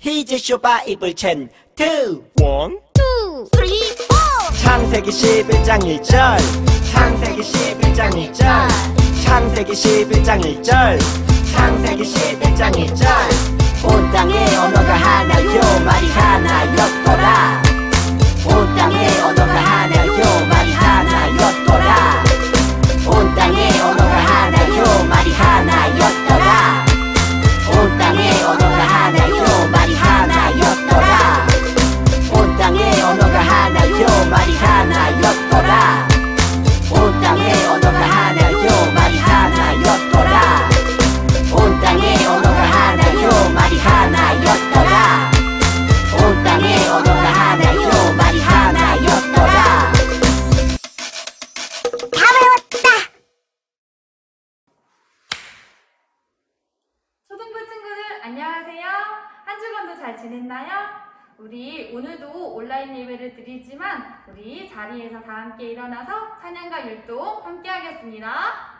히즈 쇼바이블 챈 2 1 2, 3, 4 창세기 11장 1절 창세기 11장 1절 창세기 11장 1절 창세기 11장 1절 온 땅에 언어가 하나요 말이 하나였더라 온 땅에 언어가 하나요 말이 하나였더라 온 땅에 언어가 하나요 말이 하나였더라 온 땅에 언어가 하나요 말이 하나였더라 온 땅에 언어가 하나요 말이 하나였더라 온 땅에 언어가 하나요 말이 하나였더라 온 땅에 언어가 하나요 말이 하나였더라 온 땅에 언어가 하나요 말이 하나였더라 다 배웠다. 초등부 친구들 안녕하세요. 한 주간도 잘 지냈나요? 우리 오늘도 온라인 예배를 드리지만 우리 자리에서 다 함께 일어나서 찬양과 율동 함께 하겠습니다.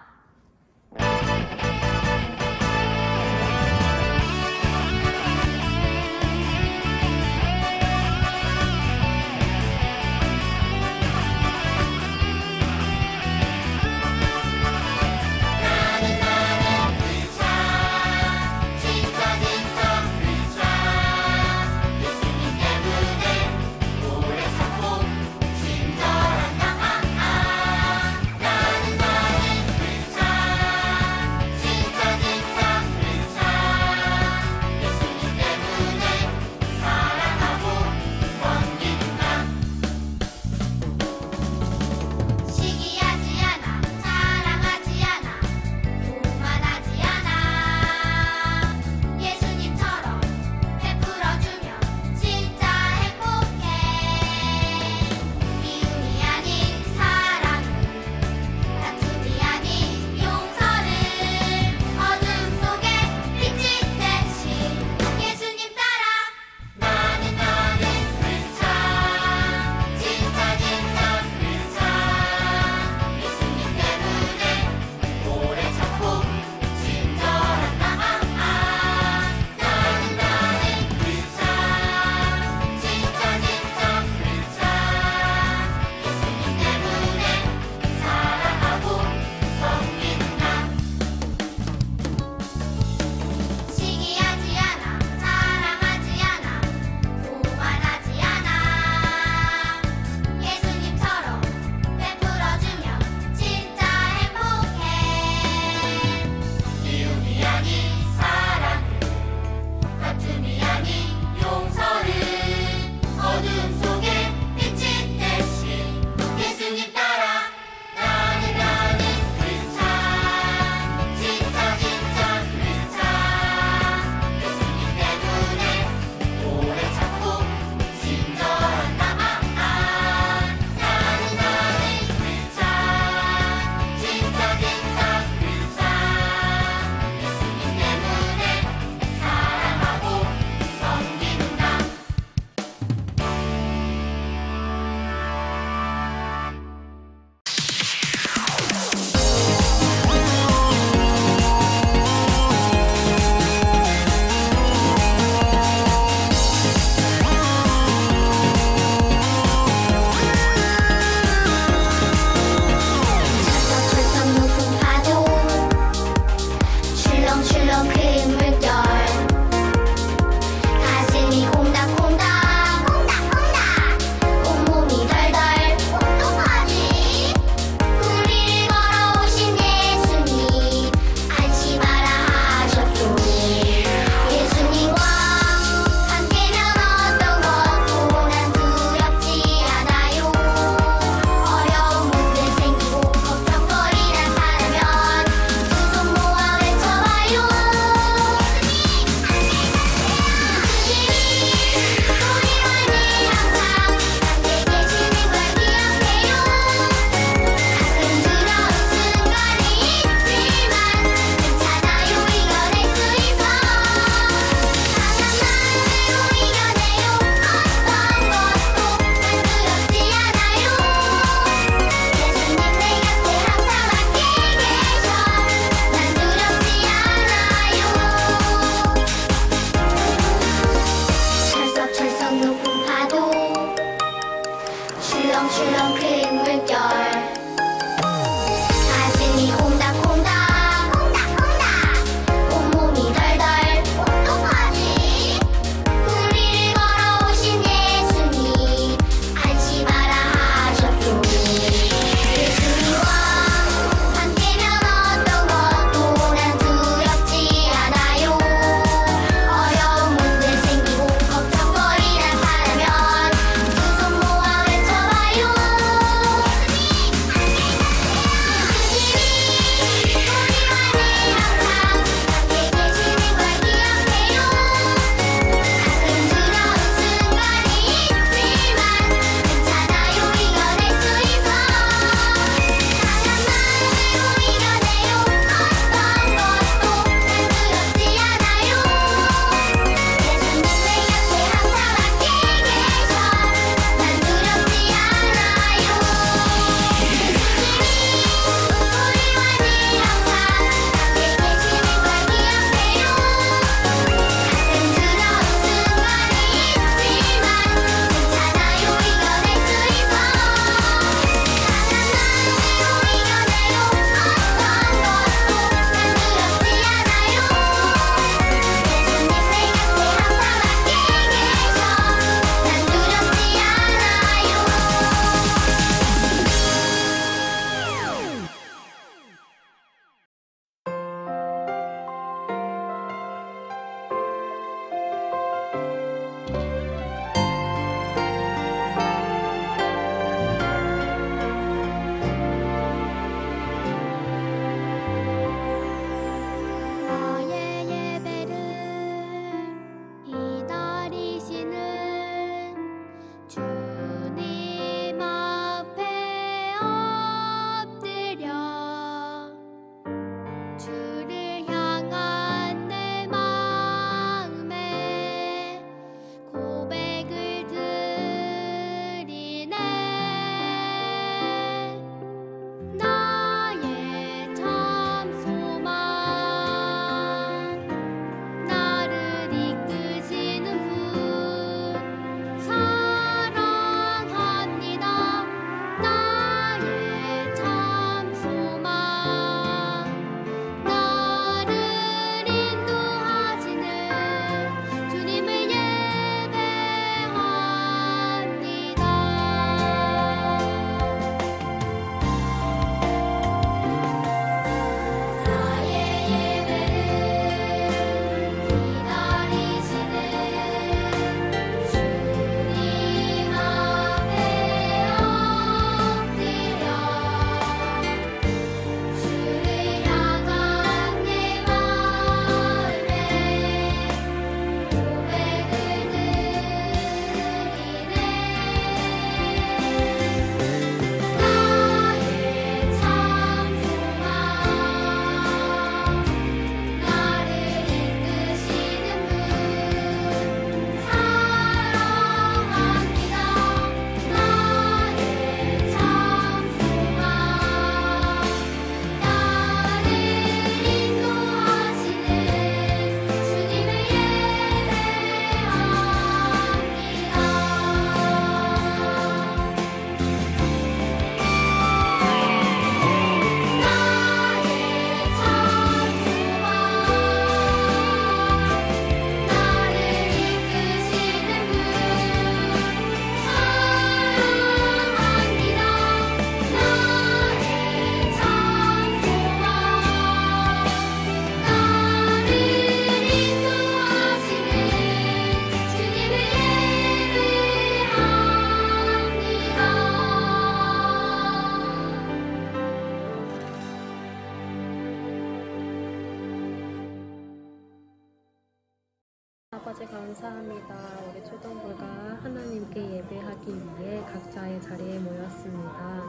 감사합니다. 우리 초등부가 하나님께 예배하기 위해 각자의 자리에 모였습니다.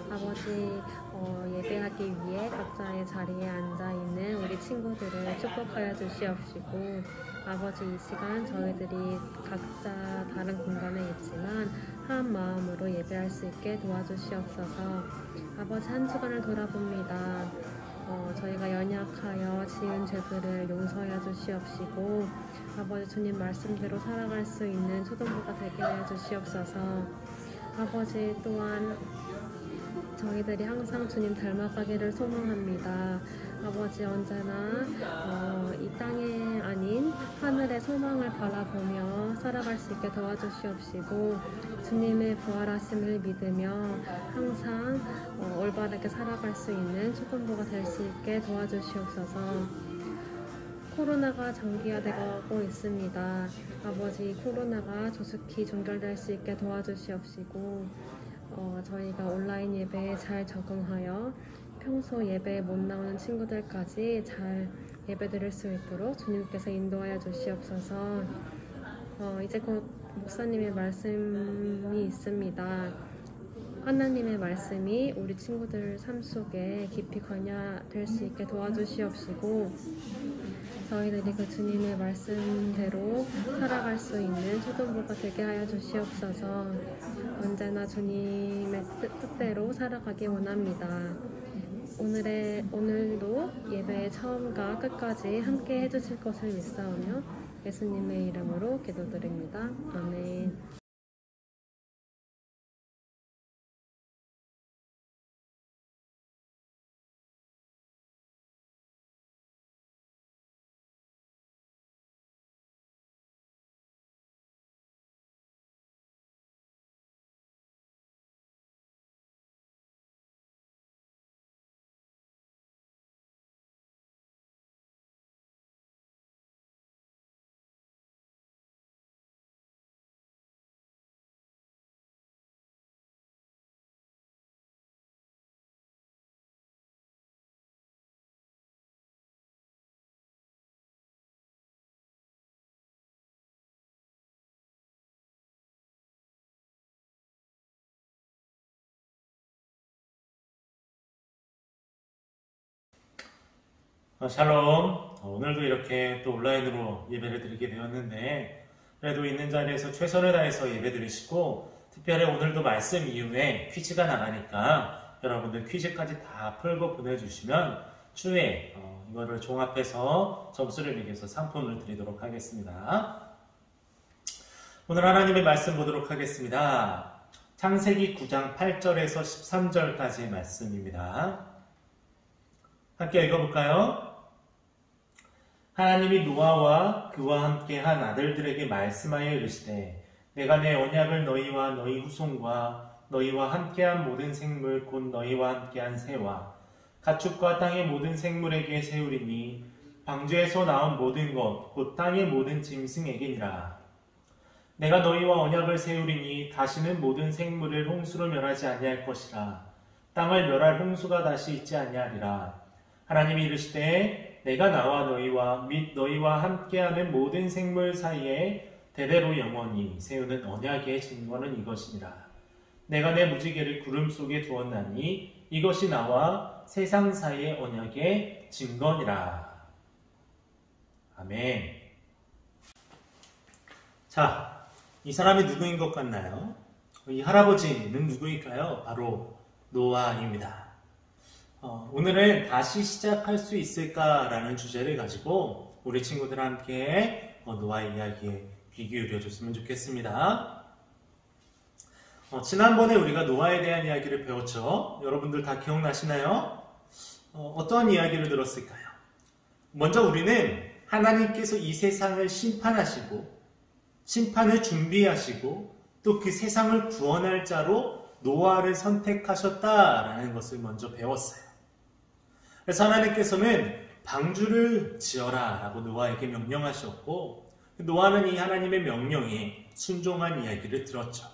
아버지, 예배하기 위해 각자의 자리에 앉아있는 우리 친구들을 축복하여 주시옵시고, 아버지, 이 시간 저희들이 각자 다른 공간에 있지만 한 마음으로 예배할 수 있게 도와주시옵소서. 아버지, 한 주간을 돌아봅니다. 저희가 연약하여 지은 죄들을 용서해 주시옵시고, 아버지, 주님 말씀대로 살아갈 수 있는 초등부가 되게 하여 주시옵소서. 아버지, 또한 저희들이 항상 주님 닮아가기를 소망합니다. 아버지, 언제나 이 땅에 아닌 하늘의 소망을 바라보며 살아갈 수 있게 도와주시옵시고, 주님의 부활하심을 믿으며 항상 올바르게 살아갈 수 있는 초등부가 될 수 있게 도와주시옵소서. 코로나가 장기화되고 있습니다. 아버지, 코로나가 조속히 종결될 수 있게 도와주시옵시고, 저희가 온라인 예배에 잘 적응하여 평소 예배에 못 나오는 친구들까지 잘 예배드릴 수 있도록 주님께서 인도하여 주시옵소서. 이제 곧 목사님의 말씀이 있습니다. 하나님의 말씀이 우리 친구들 삶 속에 깊이 관여될 수 있게 도와주시옵시고, 저희들이 그 주님의 말씀대로 살아갈 수 있는 초등부가 되게 하여 주시옵소서. 언제나 주님의 뜻대로 살아가기 원합니다. 오늘도 예배의 처음과 끝까지 함께 해주실 것을 믿사오며 예수님의 이름으로 기도드립니다. 아멘. 샬롬. 오늘도 이렇게 또 온라인으로 예배를 드리게 되었는데, 그래도 있는 자리에서 최선을 다해서 예배 드리시고, 특별히 오늘도 말씀 이후에 퀴즈가 나가니까 여러분들 퀴즈까지 다 풀고 보내주시면 추후에 이거를 종합해서 점수를 매겨서 상품을 드리도록 하겠습니다. 오늘 하나님의 말씀 보도록 하겠습니다. 창세기 9장 8절에서 13절까지의 말씀입니다. 함께 읽어볼까요? 하나님이 노아와 그와 함께 한 아들들에게 말씀하여 이르시되, 내가 내 언약을 너희와 너희 후손과 너희와 함께한 모든 생물 곧 너희와 함께한 새와 가축과 땅의 모든 생물에게 세우리니 방주에서 나온 모든 것 곧 땅의 모든 짐승에게니라. 내가 너희와 언약을 세우리니 다시는 모든 생물을 홍수로 멸하지 아니할 것이라. 땅을 멸할 홍수가 다시 있지 아니하리라. 하나님이 이르시되, 내가 나와 너희와 및 너희와 함께하는 모든 생물 사이에 대대로 영원히 세우는 언약의 증거는 이것이니라. 내가 내 무지개를 구름 속에 두었나니 이것이 나와 세상 사이의 언약의 증거니라. 아멘. 자, 이 사람이 누구인 것 같나요? 이 할아버지는 누구일까요? 바로 노아입니다. 오늘은 다시 시작할 수 있을까라는 주제를 가지고 우리 친구들과 함께 노아의 이야기에 귀 기울여줬으면 좋겠습니다. 지난번에 우리가 노아에 대한 이야기를 배웠죠. 여러분들 다 기억나시나요? 어떠한 이야기를 들었을까요? 먼저 우리는 하나님께서 이 세상을 심판하시고 심판을 준비하시고 또 그 세상을 구원할 자로 노아를 선택하셨다라는 것을 먼저 배웠어요. 그래서 하나님께서는 방주를 지어라 라고 노아에게 명령하셨고, 노아는 이 하나님의 명령에 순종한 이야기를 들었죠.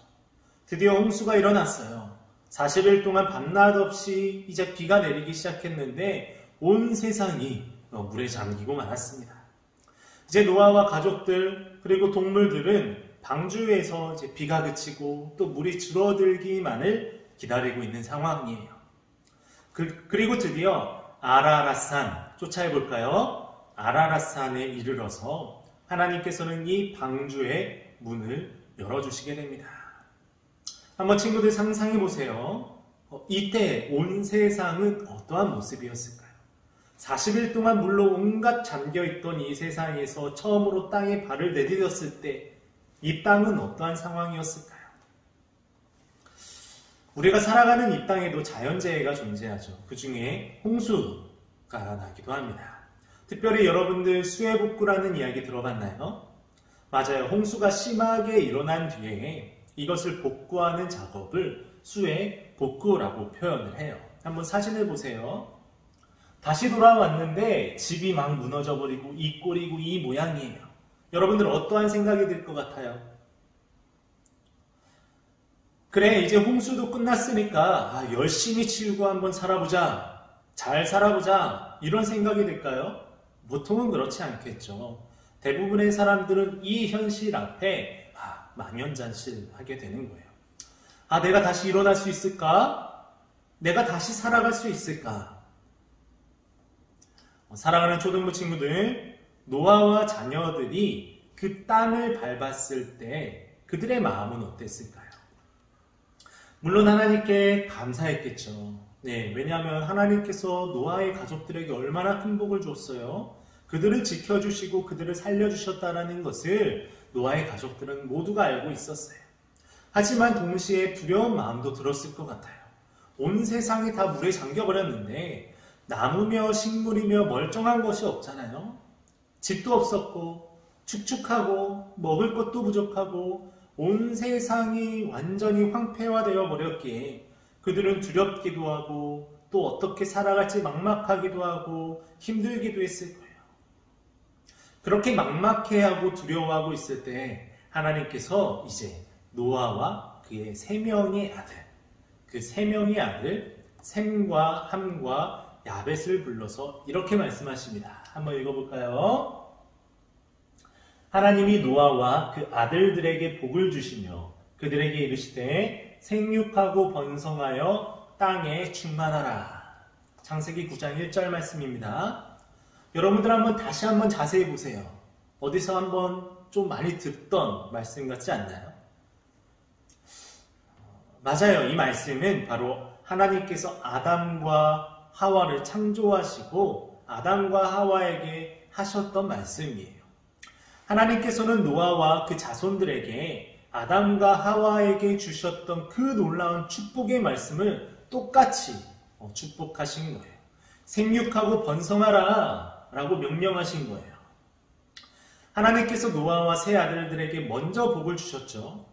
드디어 홍수가 일어났어요. 40일 동안 밤낮 없이 이제 비가 내리기 시작했는데 온 세상이 물에 잠기고 말았습니다. 이제 노아와 가족들 그리고 동물들은 방주에서 이제 비가 그치고 또 물이 줄어들기만을 기다리고 있는 상황이에요. 그리고 드디어 아라랏산 쫓아해 볼까요? 아라랏산에 이르러서 하나님께서는 이 방주의 문을 열어주시게 됩니다. 한번 친구들 상상해 보세요. 이때 온 세상은 어떠한 모습이었을까요? 40일 동안 물로 온갖 잠겨있던 이 세상에서 처음으로 땅에 발을 내디뎠을 때 이 땅은 어떠한 상황이었을까요? 우리가 살아가는 이 땅에도 자연재해가 존재하죠. 그 중에 홍수가 나기도 합니다. 특별히 여러분들 수해복구라는 이야기 들어봤나요? 맞아요. 홍수가 심하게 일어난 뒤에 이것을 복구하는 작업을 수해복구라고 표현을 해요. 한번 사진을 보세요. 다시 돌아왔는데 집이 막 무너져버리고 이 꼴이고 이 모양이에요. 여러분들 어떠한 생각이 들 것 같아요? 그래, 이제 홍수도 끝났으니까 열심히 치우고 한번 살아보자. 잘 살아보자. 이런 생각이 들까요? 보통은 그렇지 않겠죠. 대부분의 사람들은 이 현실 앞에 망연자실하게 되는 거예요. 내가 다시 일어날 수 있을까? 내가 다시 살아갈 수 있을까? 사랑하는 초등부 친구들, 노아와 자녀들이 그 땅을 밟았을 때 그들의 마음은 어땠을까요? 물론 하나님께 감사했겠죠. 네, 왜냐하면 하나님께서 노아의 가족들에게 얼마나 큰 복을 줬어요. 그들을 지켜주시고 그들을 살려주셨다는 것을 노아의 가족들은 모두가 알고 있었어요. 하지만 동시에 두려운 마음도 들었을 것 같아요. 온 세상이 다 물에 잠겨버렸는데 나무며 식물이며 멀쩡한 것이 없잖아요. 집도 없었고 축축하고 먹을 것도 부족하고 온 세상이 완전히 황폐화되어 버렸기에 그들은 두렵기도 하고 또 어떻게 살아갈지 막막하기도 하고 힘들기도 했을 거예요. 그렇게 막막해하고 두려워하고 있을 때 하나님께서 이제 노아와 그의 3명의 아들, 그 3명의 아들 셈과 함과 야벳을 불러서 이렇게 말씀하십니다. 한번 읽어볼까요? 하나님이 노아와 그 아들들에게 복을 주시며 그들에게 이르시되 생육하고 번성하여 땅에 충만하라. 창세기 9장 1절 말씀입니다. 여러분들 다시 한번 자세히 보세요. 어디서 한번 좀 많이 듣던 말씀 같지 않나요? 맞아요. 이 말씀은 바로 하나님께서 아담과 하와를 창조하시고 아담과 하와에게 하셨던 말씀이에요. 하나님께서는 노아와 그 자손들에게 아담과 하와에게 주셨던 그 놀라운 축복의 말씀을 똑같이 축복하신 거예요. 생육하고 번성하라 라고 명령하신 거예요. 하나님께서 노아와 세 아들들에게 먼저 복을 주셨죠.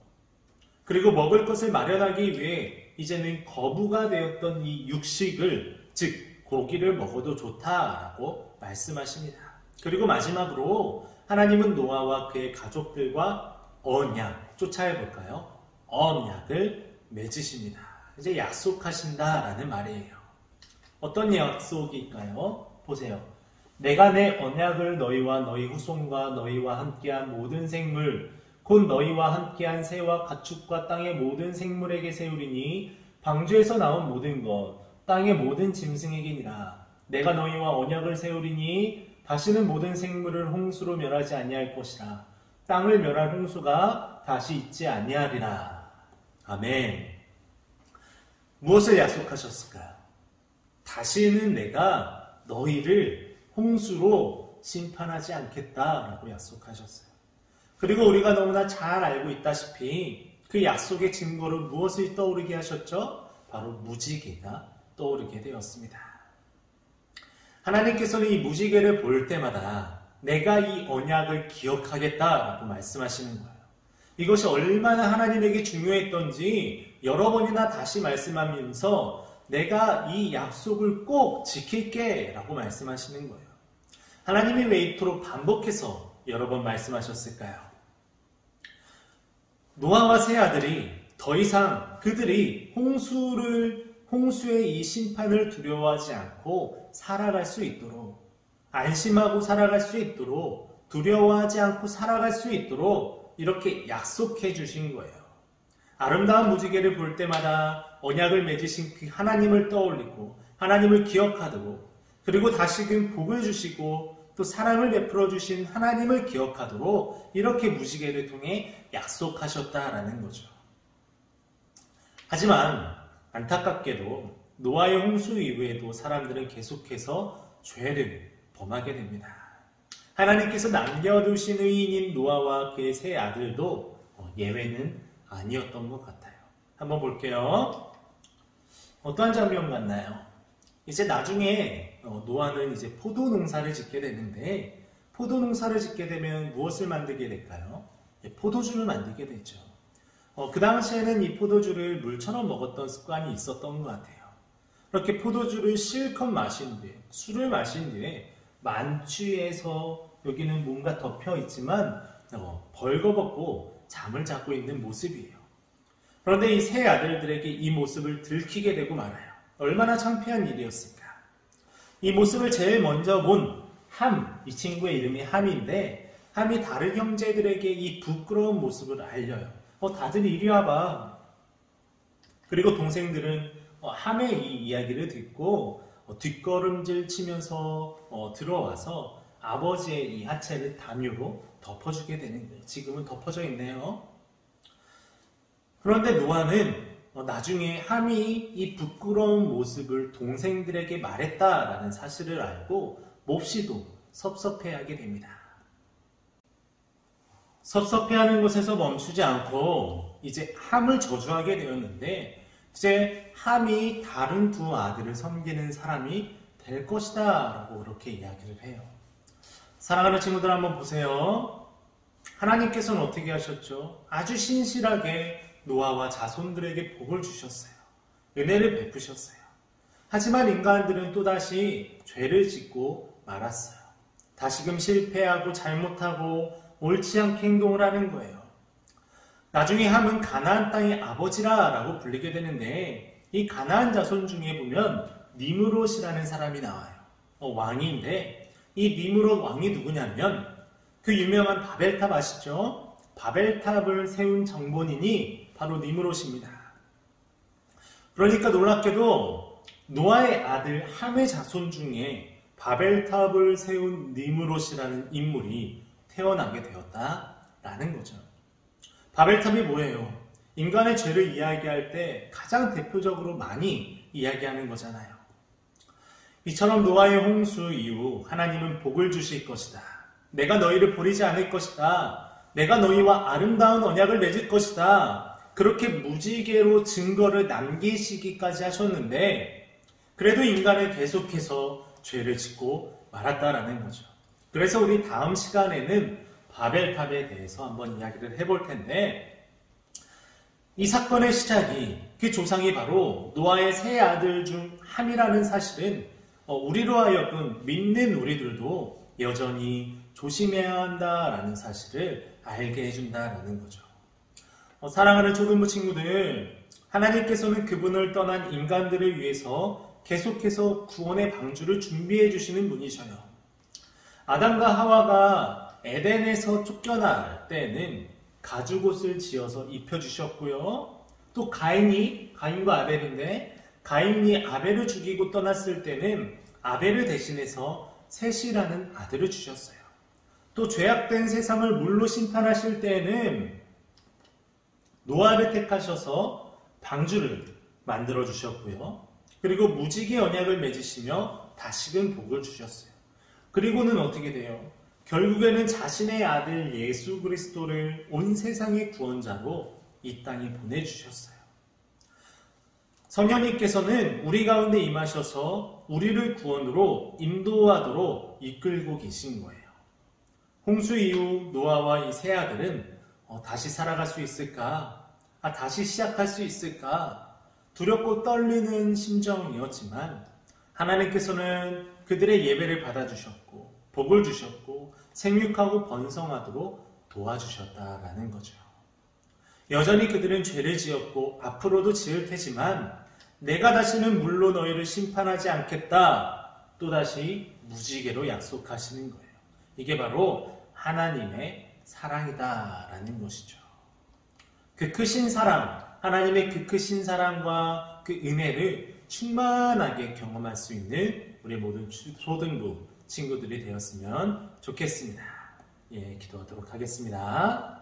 그리고 먹을 것을 마련하기 위해 이제는 거부가 되었던 이 육식을, 즉 고기를 먹어도 좋다라고 말씀하십니다. 그리고 마지막으로 하나님은 노아와 그의 가족들과 언약, 쫓아해 볼까요? 언약을 맺으십니다. 이제 약속하신다라는 말이에요. 어떤 약속일까요? 보세요. 내가 내 언약을 너희와 너희 후손과 너희와 함께한 모든 생물, 곧 너희와 함께한 새와 가축과 땅의 모든 생물에게 세우리니 방주에서 나온 모든 것, 땅의 모든 짐승에게니라. 내가 너희와 언약을 세우리니 다시는 모든 생물을 홍수로 멸하지 아니할 것이라. 땅을 멸할 홍수가 다시 있지 아니하리라. 아멘. 무엇을 약속하셨을까요? 다시는 내가 너희를 홍수로 심판하지 않겠다라고 약속하셨어요. 그리고 우리가 너무나 잘 알고 있다시피 그 약속의 증거로 무엇을 떠오르게 하셨죠? 바로 무지개가 떠오르게 되었습니다. 하나님께서는 이 무지개를 볼 때마다 내가 이 언약을 기억하겠다라고 말씀하시는 거예요. 이것이 얼마나 하나님에게 중요했던지 여러 번이나 다시 말씀하면서 내가 이 약속을 꼭 지킬게 라고 말씀하시는 거예요. 하나님이 왜 이토록 반복해서 여러 번 말씀하셨을까요? 노아와 세 아들이 더 이상 그들이 홍수의 이 심판을 두려워하지 않고 살아갈 수 있도록, 안심하고 살아갈 수 있도록 두려워하지 않고 살아갈 수 있도록 이렇게 약속해 주신 거예요. 아름다운 무지개를 볼 때마다 언약을 맺으신 그 하나님을 떠올리고 하나님을 기억하도록, 그리고 다시금 복을 주시고 또 사랑을 베풀어 주신 하나님을 기억하도록 이렇게 무지개를 통해 약속하셨다라는 거죠. 하지만 안타깝게도 노아의 홍수 이후에도 사람들은 계속해서 죄를 범하게 됩니다. 하나님께서 남겨두신 의인인 노아와 그의 세 아들도 예외는 아니었던 것 같아요. 한번 볼게요. 어떠한 장면 같나요? 이제 나중에 노아는 이제 포도 농사를 짓게 되는데, 포도 농사를 짓게 되면 무엇을 만들게 될까요? 포도주를 만들게 되죠. 그 당시에는 이 포도주를 물처럼 먹었던 습관이 있었던 것 같아요. 그렇게 포도주를 실컷 마신 뒤에, 술을 마신 뒤에 만취해서 여기는 뭔가 덮여 있지만 벌거벗고 잠을 자고 있는 모습이에요. 그런데 이 세 아들들에게 이 모습을 들키게 되고 말아요. 얼마나 창피한 일이었을까. 이 모습을 제일 먼저 본 함, 이 친구의 이름이 함인데, 함이 다른 형제들에게 이 부끄러운 모습을 알려요. 다들 이리 와봐. 그리고 동생들은 함의 이 이야기를 듣고 뒷걸음질 치면서 들어와서 아버지의 이 하체를 담요로 덮어주게 되는 거예요. 지금은 덮어져 있네요. 그런데 노아는 나중에 함이 이 부끄러운 모습을 동생들에게 말했다라는 사실을 알고 몹시도 섭섭해하게 됩니다. 섭섭해하는 것에서 멈추지 않고 이제 함을 저주하게 되었는데, 이제 함이 다른 두 아들을 섬기는 사람이 될 것이다 라고 그렇게 이야기를 해요. 사랑하는 친구들, 한번 보세요. 하나님께서는 어떻게 하셨죠? 아주 신실하게 노아와 자손들에게 복을 주셨어요. 은혜를 베푸셨어요. 하지만 인간들은 또다시 죄를 짓고 말았어요. 다시금 실패하고 잘못하고 옳지 않게 행동을 하는 거예요. 나중에 함은 가나안 땅의 아버지라 라고 불리게 되는데, 이 가나안 자손 중에 보면 니므롯이라는 사람이 나와요. 왕인데, 이 니므롯 왕이 누구냐면 그 유명한 바벨탑 아시죠? 바벨탑을 세운 정본인이 바로 니므롯입니다. 그러니까 놀랍게도 노아의 아들 함의 자손 중에 바벨탑을 세운 니므롯이라는 인물이 태어나게 되었다라는 거죠. 바벨탑이 뭐예요? 인간의 죄를 이야기할 때 가장 대표적으로 많이 이야기하는 거잖아요. 이처럼 노아의 홍수 이후 하나님은 복을 주실 것이다. 내가 너희를 버리지 않을 것이다. 내가 너희와 아름다운 언약을 맺을 것이다. 그렇게 무지개로 증거를 남기시기까지 하셨는데, 그래도 인간은 계속해서 죄를 짓고 말았다라는 거죠. 그래서 우리 다음 시간에는 바벨탑에 대해서 한번 이야기를 해볼 텐데, 이 사건의 시작이, 그 조상이 바로 노아의 세 아들 중 함이라는 사실은 우리로 하여금 믿는 우리들도 여전히 조심해야 한다라는 사실을 알게 해준다라는 거죠. 사랑하는 초등부 친구들, 하나님께서는 그분을 떠난 인간들을 위해서 계속해서 구원의 방주를 준비해 주시는 분이셔요. 아담과 하와가 에덴에서 쫓겨날 때는 가죽옷을 지어서 입혀주셨고요. 또 가인과 아벨인데, 가인이 아벨을 죽이고 떠났을 때는 아벨을 대신해서 셋이라는 아들을 주셨어요. 또 죄악된 세상을 물로 심판하실 때에는 노아를 택하셔서 방주를 만들어 주셨고요. 그리고 무지개 언약을 맺으시며 다시금 복을 주셨어요. 그리고는 어떻게 돼요? 결국에는 자신의 아들 예수 그리스도를 온 세상의 구원자로 이 땅에 보내주셨어요. 성령님께서는 우리 가운데 임하셔서 우리를 구원으로 인도하도록 이끌고 계신 거예요. 홍수 이후 노아와 이 세 아들은 다시 살아갈 수 있을까? 다시 시작할 수 있을까? 두렵고 떨리는 심정이었지만 하나님께서는 그들의 예배를 받아주셨고 복을 주셨고 생육하고 번성하도록 도와주셨다라는 거죠. 여전히 그들은 죄를 지었고 앞으로도 지을 테지만 내가 다시는 물로 너희를 심판하지 않겠다, 또다시 무지개로 약속하시는 거예요. 이게 바로 하나님의 사랑이다라는 것이죠. 그 크신 사랑, 하나님의 그 크신 사랑과 그 은혜를 충만하게 경험할 수 있는 우리 모든 초등부 친구들이 되었으면 좋겠습니다. 예, 기도하도록 하겠습니다.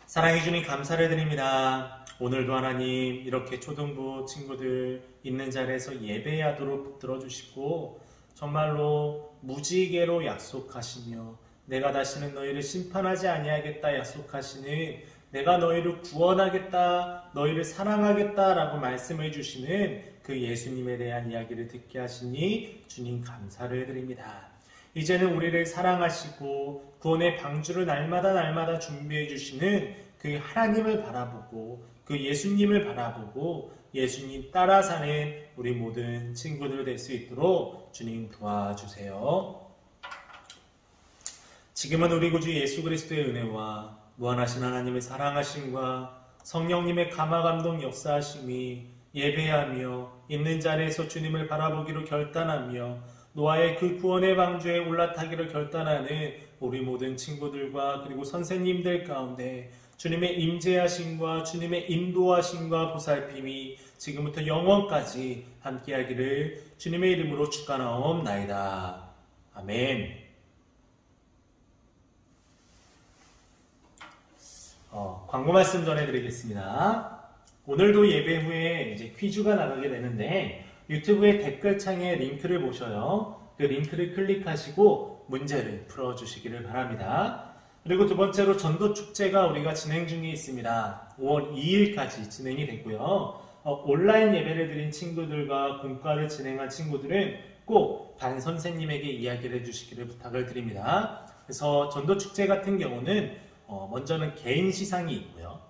사랑해 주님 감사를 드립니다. 오늘도 하나님 이렇게 초등부 친구들 있는 자리에서 예배하도록 들어주시고 정말로 무지개로 약속하시며 내가 다시는 너희를 심판하지 아니하겠다 약속하시는 내가 너희를 구원하겠다 너희를 사랑하겠다 라고 말씀해 주시는 그 예수님에 대한 이야기를 듣게 하시니 주님 감사를 드립니다. 이제는 우리를 사랑하시고 구원의 방주를 날마다 준비해 주시는 그 하나님을 바라보고 그 예수님을 바라보고 예수님 따라 사는 우리 모든 친구들 될 수 있도록 주님 도와주세요. 지금은 우리 구주 예수 그리스도의 은혜와 무한하신 하나님의 사랑하심과 성령님의 감화감동 역사하심이 예배하며 있는 자리에서 주님을 바라보기로 결단하며 노아의 그 구원의 방주에 올라타기를 결단하는 우리 모든 친구들과 그리고 선생님들 가운데 주님의 임재하심과 주님의 인도하심과 보살핌이 지금부터 영원까지 함께하기를 주님의 이름으로 축원하옵나이다. 아멘. 광고 말씀 전해드리겠습니다. 오늘도 예배 후에 이제 퀴즈가 나가게 되는데 유튜브의 댓글창에 링크를 보셔요. 그 링크를 클릭하시고 문제를 풀어주시기를 바랍니다. 그리고 두 번째로 전도축제가 우리가 진행 중에 있습니다. 5월 2일까지 진행이 되고요. 온라인 예배를 드린 친구들과 공과를 진행한 친구들은 꼭 반 선생님에게 이야기를 해주시기를 부탁을 드립니다. 그래서 전도축제 같은 경우는 먼저는 개인 시상이 있고요.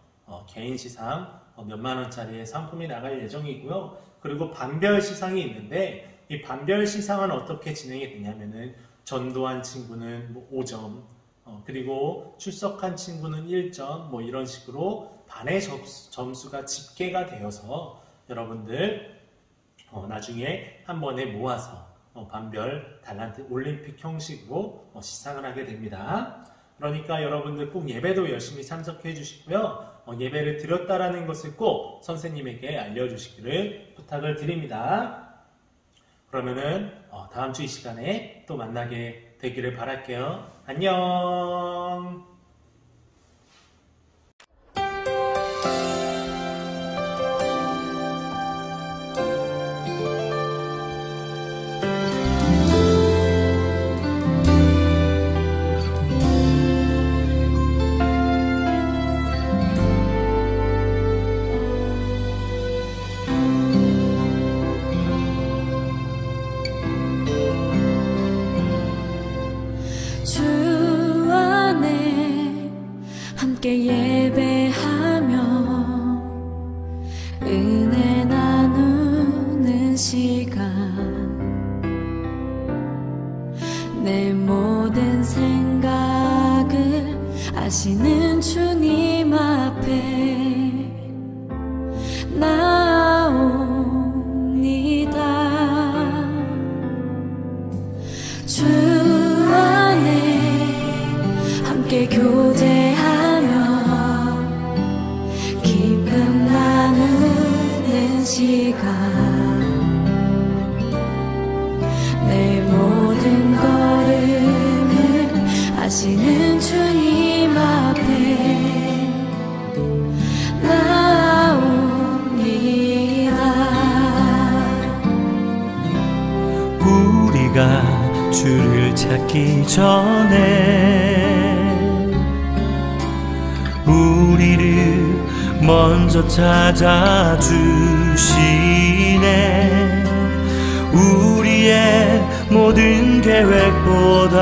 개인 시상 몇만 원짜리의 상품이 나갈 예정이고요. 그리고 반별 시상이 있는데 이 반별 시상은 어떻게 진행이 되냐면은 전도한 친구는 5점, 그리고 출석한 친구는 1점, 이런 식으로 반의 점수가 집계가 되어서 여러분들 나중에 한 번에 모아서 반별 달란트 올림픽 형식으로 시상을 하게 됩니다. 그러니까 여러분들 꼭 예배도 열심히 참석해 주시고요. 예배를 드렸다라는 것을 꼭 선생님에게 알려주시기를 부탁을 드립니다. 그러면은 다음 주 이 시간에 또 만나게 되기를 바랄게요. 안녕. 예배하며 은혜 나누는 시간 내 모든 생각을 아시는 주님 앞에 나옵니다. 주 안에 함께 교제하며 기쁨 나누는 시간 내 모든 걸음을 아시는 주님 앞에 나옵니다. 우리가 주를 찾기 전에 우리를 먼저 찾아주시네. 우리의 모든 계획보다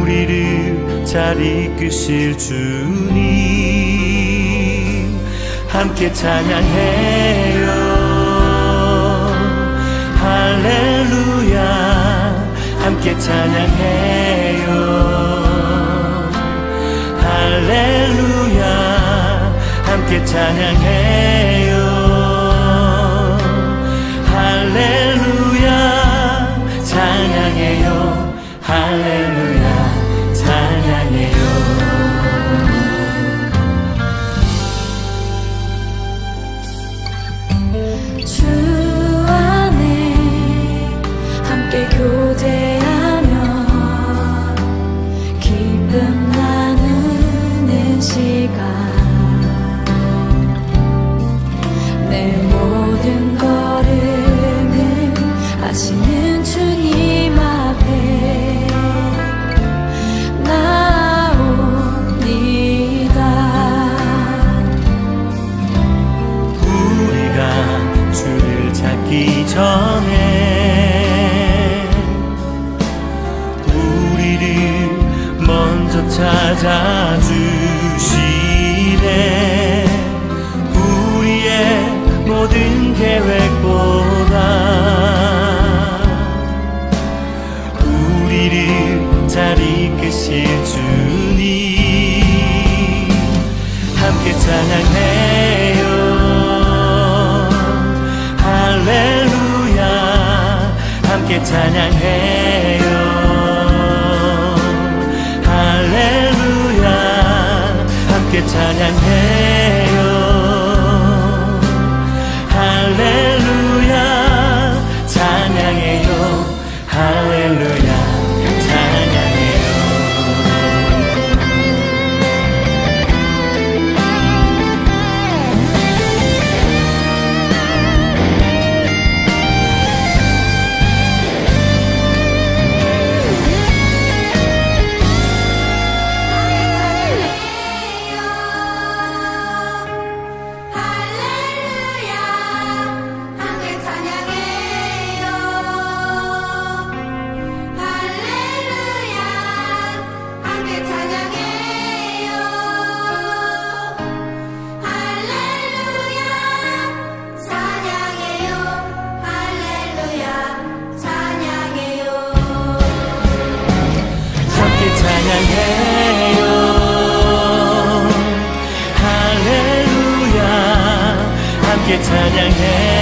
우리를 잘 이끄실 주님 함께 찬양해요. 할렐루야 함께 찬양해요. 할렐루야 함께 찬양해요. 할렐루야 할렐루야 찬양해요. 주 안에 함께 교제하며 기쁨 나누는 시간 내 모든 걸음을 하시는 주님 앞에 나옵니다. 우리가 주를 찾기 전에 우리를 먼저 찾아주시네. 우리의 모든 계획보다 우리를 잘 이끄실 주님 함께 찬양해요. 할렐루야 함께 찬양해요. 할렐루야 함께 찬양해요. 할렐루야 찬양해요. 할렐루야 찬양해요. 함께 찬양해요.